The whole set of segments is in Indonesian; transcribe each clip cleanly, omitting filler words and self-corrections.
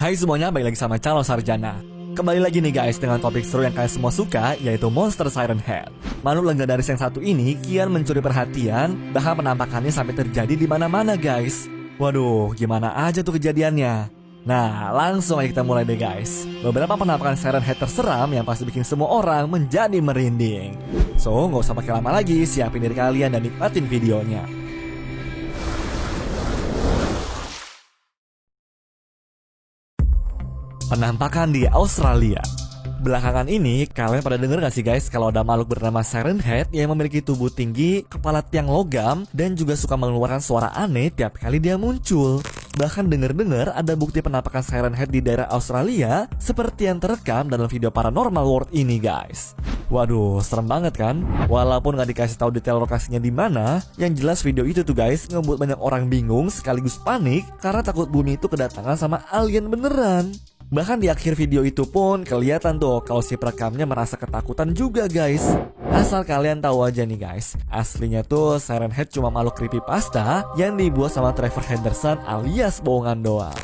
Hai semuanya, balik lagi sama Calon Sarjana. Kembali lagi nih guys dengan topik seru yang kalian semua suka, yaitu Monster Siren Head. Makhluk legendaris yang satu ini kian mencuri perhatian, bahkan penampakannya sampai terjadi di mana-mana guys. Waduh, gimana aja tuh kejadiannya? Nah, langsung aja kita mulai deh guys. Beberapa penampakan Siren Head terseram yang pasti bikin semua orang menjadi merinding. So, nggak usah pakai lama lagi, siapin diri kalian dan nikmatin videonya. Penampakan di Australia. Belakangan ini, kalian pada denger gak sih guys kalau ada makhluk bernama Siren Head yang memiliki tubuh tinggi, kepala tiang logam, dan juga suka mengeluarkan suara aneh tiap kali dia muncul. Bahkan denger-dengar ada bukti penampakan Siren Head di daerah Australia seperti yang terekam dalam video Paranormal World ini guys. Waduh, serem banget kan? Walaupun gak dikasih tahu detail lokasinya di mana, yang jelas video itu tuh guys ngebuat banyak orang bingung sekaligus panik karena takut bumi itu kedatangan sama alien beneran. Bahkan di akhir video itu pun kelihatan tuh kalau si perekamnya merasa ketakutan juga guys. Asal kalian tahu aja nih guys, aslinya tuh Siren Head cuma makhluk creepypasta yang dibuat sama Trevor Henderson alias bohongan doang.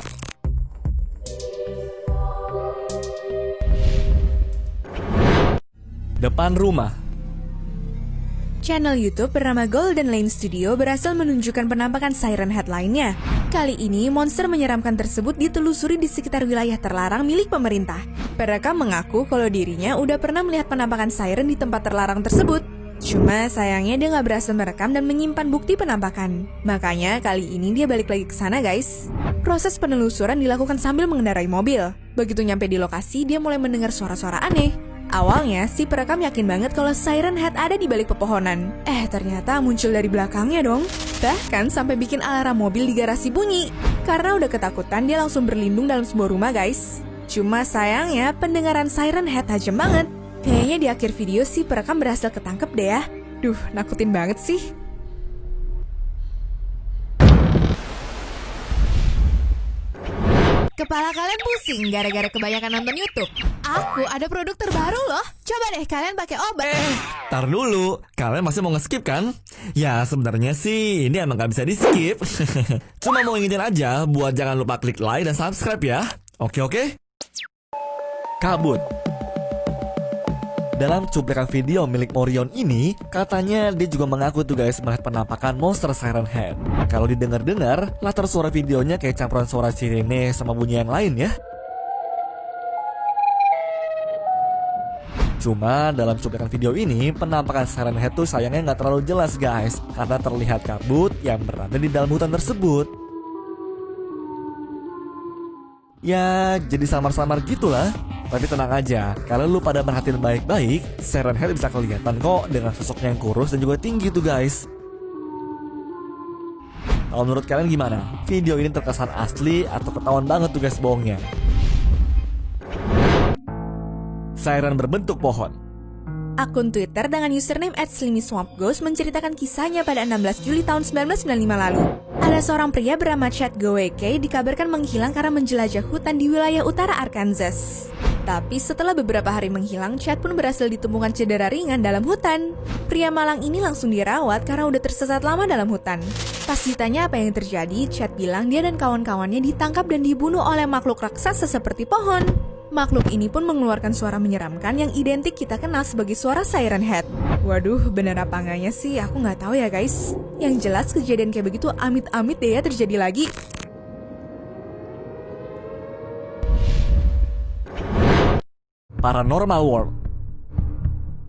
Depan rumah. Channel YouTube bernama Golden Lane Studio berhasil menunjukkan penampakan Siren Head lainnya. Kali ini, monster menyeramkan tersebut ditelusuri di sekitar wilayah terlarang milik pemerintah. Perekam mengaku kalau dirinya udah pernah melihat penampakan siren di tempat terlarang tersebut. Cuma sayangnya dia nggak berhasil merekam dan menyimpan bukti penampakan. Makanya kali ini dia balik lagi ke sana guys. Proses penelusuran dilakukan sambil mengendarai mobil. Begitu nyampe di lokasi, dia mulai mendengar suara-suara aneh. Awalnya, si perekam yakin banget kalau Siren Head ada di balik pepohonan. Ternyata muncul dari belakangnya dong. Bahkan sampai bikin alarm mobil di garasi bunyi. Karena udah ketakutan, dia langsung berlindung dalam sebuah rumah guys. Cuma sayangnya, pendengaran Siren Head tajam banget. Kayaknya di akhir video si perekam berhasil ketangkep deh ya. Duh, nakutin banget sih. Kepala kalian pusing gara-gara kebanyakan nonton YouTube? Aku ada produk terbaru loh. Coba deh kalian pakai obat. Tar dulu, kalian masih mau nge-skip kan? Ya sebenarnya sih ini emang gak bisa di-skip. Cuma mau ingetin aja buat jangan lupa klik like dan subscribe ya. Oke? Kabut. Dalam cuplikan video milik Morion ini, katanya dia juga mengaku tuh guys melihat penampakan monster Siren Head. Kalau didengar-dengar, latar suara videonya kayak campuran suara sirene sama bunyi yang lain ya. Cuma dalam cuplikan video ini, penampakan Siren Head tuh sayangnya nggak terlalu jelas guys, karena terlihat kabut yang berada di dalam hutan tersebut. Ya, jadi samar-samar gitulah. Tapi tenang aja, kalau lu pada merhatiin baik-baik, Siren Head bisa kelihatan kok dengan sosoknya yang kurus dan juga tinggi tuh guys. Kalau menurut kalian gimana? Video ini terkesan asli atau ketahuan banget tuh guys bohongnya? Siren berbentuk pohon. Akun Twitter dengan username @slimyswampghost menceritakan kisahnya pada 16 Juli tahun 1995 lalu. Ada seorang pria bernama Chad Goeke dikabarkan menghilang karena menjelajah hutan di wilayah utara Arkansas. Tapi setelah beberapa hari menghilang, Chad pun berhasil ditemukan cedera ringan dalam hutan. Pria malang ini langsung dirawat karena udah tersesat lama dalam hutan. Pas ditanya apa yang terjadi, Chad bilang dia dan kawan-kawannya ditangkap dan dibunuh oleh makhluk raksasa seperti pohon. Makhluk ini pun mengeluarkan suara menyeramkan yang identik kita kenal sebagai suara Siren Head. Waduh, bener apa enggaknya sih? Aku nggak tahu ya guys. Yang jelas kejadian kayak begitu amit-amit deh ya terjadi lagi. Paranormal World.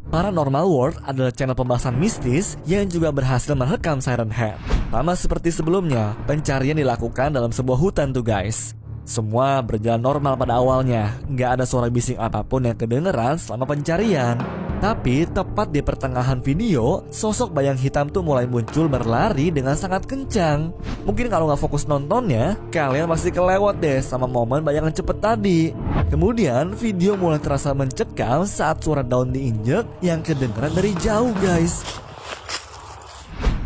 Paranormal World adalah channel pembahasan mistis yang juga berhasil merekam Siren Head. Sama seperti sebelumnya, pencarian dilakukan dalam sebuah hutan tuh guys. Semua berjalan normal pada awalnya, nggak ada suara bising apapun yang kedengeran selama pencarian. Tapi tepat di pertengahan video, sosok bayang hitam tuh mulai muncul berlari dengan sangat kencang. Mungkin kalau nggak fokus nontonnya, kalian pasti kelewat deh sama momen bayangan cepet tadi. Kemudian video mulai terasa mencekam saat suara daun diinjek yang kedengeran dari jauh guys.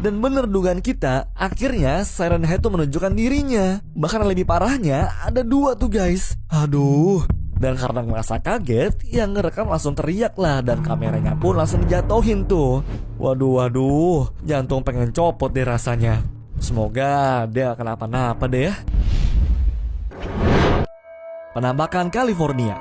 Dan bener dugaan kita, akhirnya Siren Head tuh menunjukkan dirinya. Bahkan lebih parahnya, ada dua tuh guys. Aduh. Dan karena merasa kaget, yang ngerekam langsung teriak lah. Dan kameranya pun langsung dijatuhin tuh. Waduh, jantung pengen copot deh rasanya. Semoga dia gak kenapa-napa deh ya. penampakan California.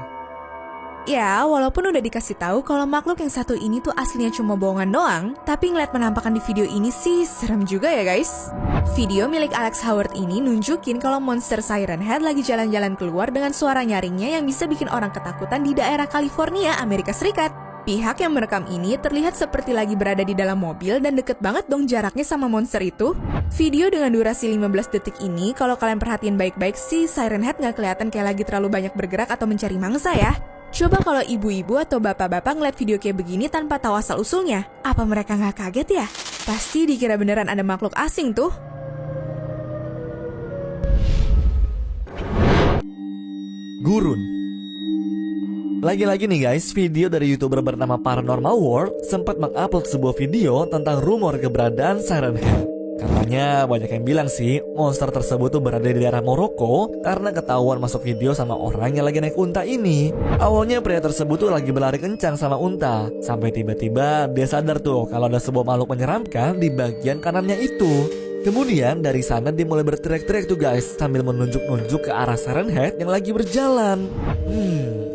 Ya, walaupun udah dikasih tahu kalau makhluk yang satu ini tuh aslinya cuma bohongan doang, tapi ngeliat penampakan di video ini sih serem juga ya guys. Video milik Alex Howard ini nunjukin kalau monster Siren Head lagi jalan-jalan keluar dengan suara nyaringnya yang bisa bikin orang ketakutan di daerah California, Amerika Serikat. Pihak yang merekam ini terlihat seperti lagi berada di dalam mobil dan deket banget dong jaraknya sama monster itu. Video dengan durasi 15 detik ini, kalau kalian perhatiin baik-baik sih, Siren Head nggak kelihatan kayak lagi terlalu banyak bergerak atau mencari mangsa ya. Coba kalau ibu-ibu atau bapak-bapak ngeliat video kayak begini tanpa tahu asal-usulnya, apa mereka nggak kaget ya? Pasti dikira beneran ada makhluk asing tuh. Gurun. Lagi-lagi nih guys, video dari YouTuber bernama Paranormal World sempat mengupload sebuah video tentang rumor keberadaan Siren Head. Katanya banyak yang bilang sih, monster tersebut tuh berada di daerah Maroko karena ketahuan masuk video sama orang yang lagi naik unta ini. Awalnya pria tersebut tuh lagi berlari kencang sama unta, sampai tiba-tiba dia sadar tuh kalau ada sebuah makhluk menyeramkan di bagian kanannya itu. Kemudian dari sana dia mulai berteriak-teriak tuh guys, sambil menunjuk-nunjuk ke arah Siren Head yang lagi berjalan.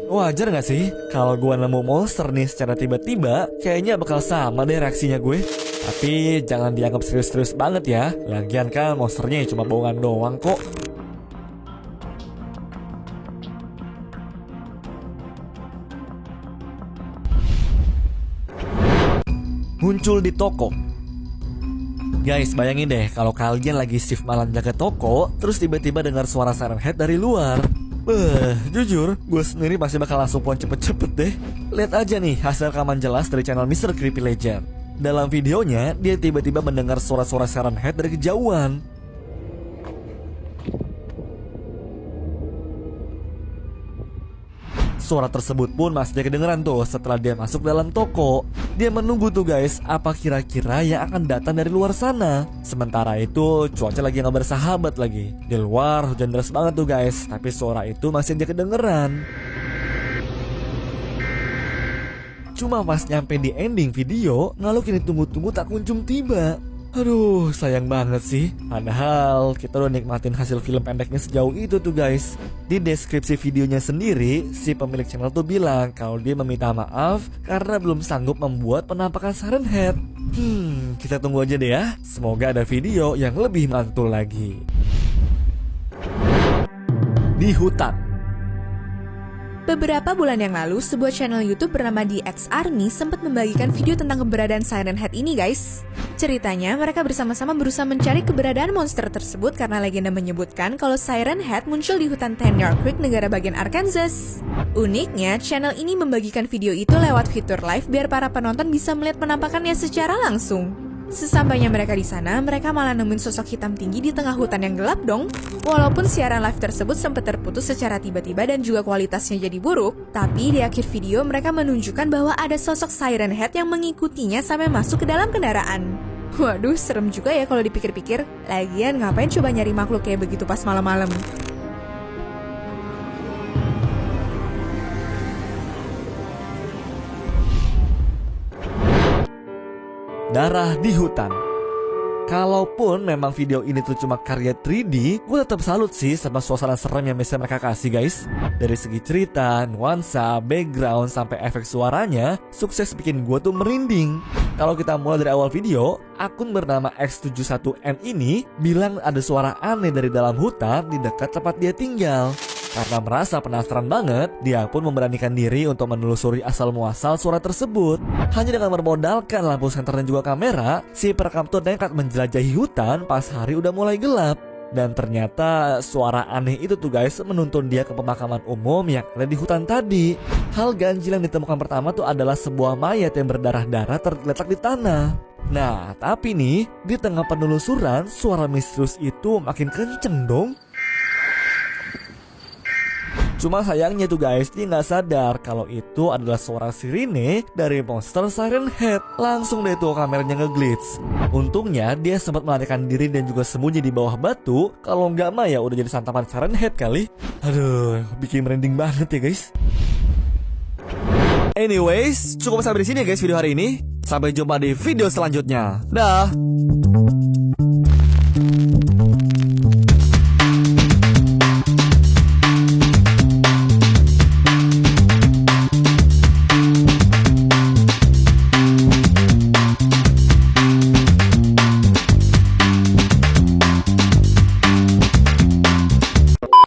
Wajar gak sih kalau gue nemu monster nih secara tiba-tiba? Kayaknya bakal sama deh reaksinya gue. Tapi jangan dianggap serius-serius banget ya. Lagian kan monsternya cuma bohongan doang kok. Muncul di toko. Guys, bayangin deh kalau kalian lagi shift malam jaga toko, terus tiba-tiba dengar suara Siren Head dari luar. Jujur, gue sendiri masih bakal langsung pulang cepet-cepet deh. Lihat aja nih hasil rekaman jelas dari channel Mr. Creepy Legend. Dalam videonya, dia tiba-tiba mendengar suara-suara Siren Head dari kejauhan. Suara tersebut pun masih kedengeran tuh setelah dia masuk dalam toko. Dia menunggu tuh guys, apa kira-kira yang akan datang dari luar sana. Sementara itu cuaca lagi gak bersahabat lagi. Di luar hujan deras banget tuh guys, tapi suara itu masih aja kedengeran. Cuma pas nyampe di ending video, makhluk yang ditunggu-tunggu tak kunjung tiba. Aduh, sayang banget sih. Padahal kita udah nikmatin hasil film pendeknya sejauh itu tuh guys. Di deskripsi videonya sendiri, si pemilik channel tuh bilang kalau dia meminta maaf karena belum sanggup membuat penampakan Siren Head. Kita tunggu aja deh ya. Semoga ada video yang lebih mantul lagi. Di hutan. Beberapa bulan yang lalu, sebuah channel YouTube bernama DX Army sempat membagikan video tentang keberadaan Siren Head ini guys. Ceritanya, mereka bersama-sama berusaha mencari keberadaan monster tersebut karena legenda menyebutkan kalau Siren Head muncul di hutan Ten Yard Creek, negara bagian Arkansas. Uniknya, channel ini membagikan video itu lewat fitur live biar para penonton bisa melihat penampakannya secara langsung. Sesampainya mereka di sana, mereka malah nemuin sosok hitam tinggi di tengah hutan yang gelap dong. Walaupun siaran live tersebut sempat terputus secara tiba-tiba dan juga kualitasnya jadi buruk, tapi di akhir video mereka menunjukkan bahwa ada sosok Siren Head yang mengikutinya sampai masuk ke dalam kendaraan. Waduh, serem juga ya kalau dipikir-pikir. Lagian ngapain coba nyari makhluk kayak begitu pas malam-malam? Darah di hutan. Kalaupun memang video ini tuh cuma karya 3D, gue tetap salut sih sama suasana serem yang bisa mereka kasih guys. Dari segi cerita, nuansa, background, sampai efek suaranya, sukses bikin gue tuh merinding. Kalau kita mulai dari awal video, akun bernama X71N ini bilang ada suara aneh dari dalam hutan di dekat tempat dia tinggal. Karena merasa penasaran banget, dia pun memberanikan diri untuk menelusuri asal-muasal suara tersebut. Hanya dengan bermodalkan lampu senter dan juga kamera, si perekam tuh nekat menjelajahi hutan pas hari udah mulai gelap. Dan ternyata suara aneh itu tuh guys menuntun dia ke pemakaman umum yang ada di hutan tadi. Hal ganjil yang ditemukan pertama tuh adalah sebuah mayat yang berdarah-darah tergeletak di tanah. Nah, tapi nih, di tengah penelusuran, suara misterius itu makin kenceng dong. Cuma sayangnya tuh guys, dia nggak sadar kalau itu adalah suara sirine dari monster Siren Head. Langsung deh tuh kameranya ngeglitch. Untungnya dia sempat melarikan diri dan juga sembunyi di bawah batu. Kalau nggak mah ya udah jadi santapan Siren Head kali. Aduh, bikin merinding banget ya guys. Anyways, cukup sampai di sini ya guys video hari ini. Sampai jumpa di video selanjutnya. Dah.